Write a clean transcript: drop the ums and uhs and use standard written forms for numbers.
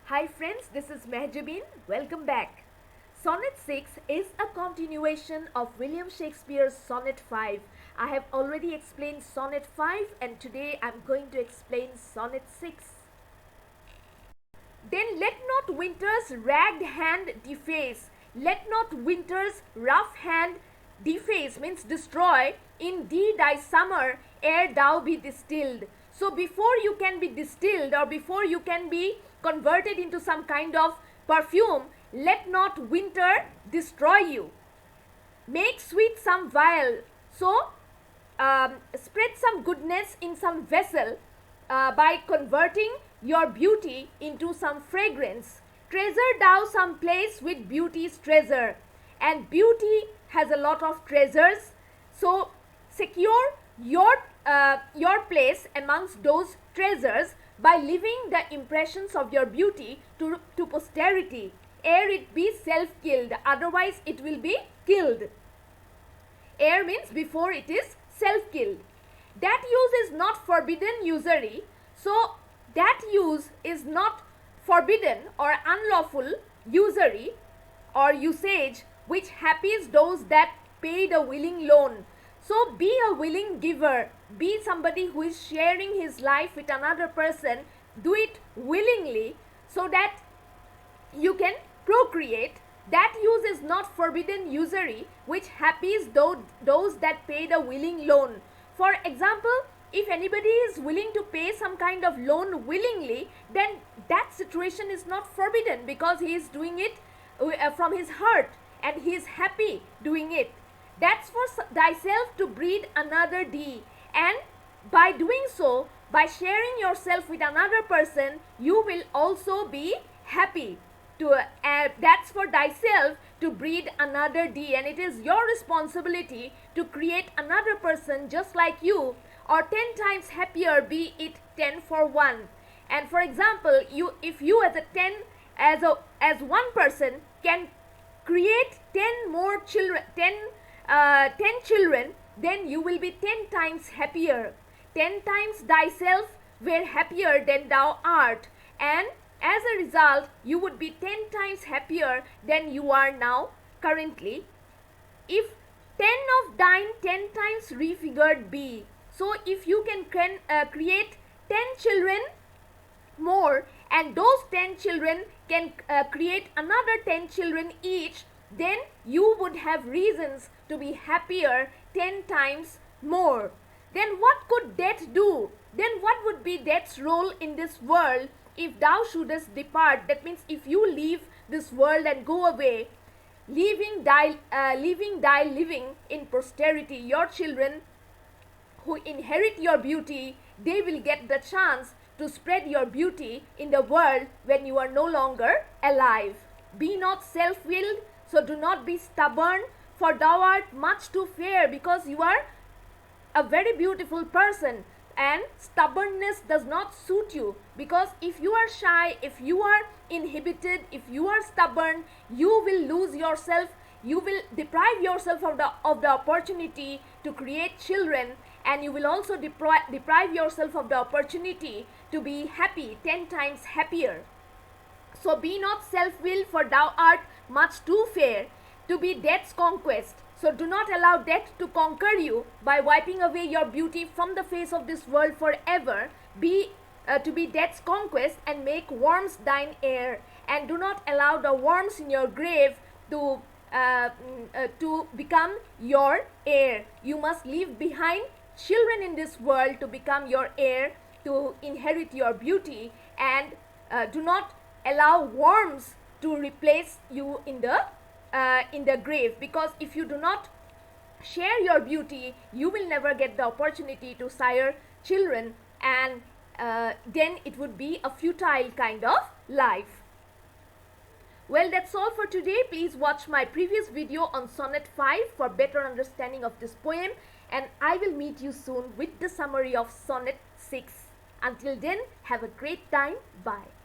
Hi friends, this is Mehjabeen. Welcome back. Sonnet 6 is a continuation of William Shakespeare's Sonnet 5. I have already explained Sonnet 5 and today I'm going to explain Sonnet 6. Then let not winter's ragged hand deface. Let not winter's rough hand deface means destroy in thee thy summer ere thou be distilled. So before you can be distilled or before you can be converted into some kind of perfume, let not winter destroy you. Make sweet some vial. So spread some goodness in some vessel by converting your beauty into some fragrance. Treasure thou some place with beauty's treasure. And beauty has a lot of treasures. So secure your place amongst those treasures by leaving the impressions of your beauty to posterity, ere it be self-killed, otherwise it will be killed. Ere means before it is self-killed. That use is not forbidden usury, so that use is not forbidden or unlawful usury or usage which happies those that pay the willing loan. So be a willing giver, be somebody who is sharing his life with another person, do it willingly so that you can procreate. That use is not forbidden usury which happies those that pay the willing loan. For example, if anybody is willing to pay some kind of loan willingly, then that situation is not forbidden because he is doing it from his heart and he is happy doing it. That's for thyself to breed another thee, and by doing so, by sharing yourself with another person, you will also be happy. That's for thyself to breed another thee, and it is your responsibility to create another person just like you or 10 times happier, be it 10 for 1. And for example, if you as one person can create 10 more children, 10 children, then you will be 10 times happier. 10 times thyself were happier than thou art, and as a result you would be 10 times happier than you are now currently. If 10 of thine 10 times refigured be, so if you can create 10 children more and those 10 children can create another 10 children each, then you would have reasons to be happier 10 times more. Then what could death do? Then what would be death's role in this world if thou shouldest depart? That means if you leave this world and go away, leaving thy living in posterity, your children who inherit your beauty, they will get the chance to spread your beauty in the world when you are no longer alive. Be not self-willed, so do not be stubborn, for thou art much too fair, because you are a very beautiful person and stubbornness does not suit you, because if you are shy, if you are inhibited, if you are stubborn, you will lose yourself, you will deprive yourself of the opportunity to create children, and you will also deprive yourself of the opportunity to be happy, 10 times happier. So be not self-willed, for thou art much too fair to be death's conquest. So do not allow death to conquer you by wiping away your beauty from the face of this world forever. To be death's conquest and make worms thine heir. And do not allow the worms in your grave to become your heir. You must leave behind children in this world to become your heir, to inherit your beauty, and do not allow worms to replace you in the grave, because if you do not share your beauty, you will never get the opportunity to sire children, and then it would be a futile kind of life. Well, that's all for today. Please watch my previous video on Sonnet 5 for better understanding of this poem, and I will meet you soon with the summary of Sonnet 6. Until then, have a great time. Bye.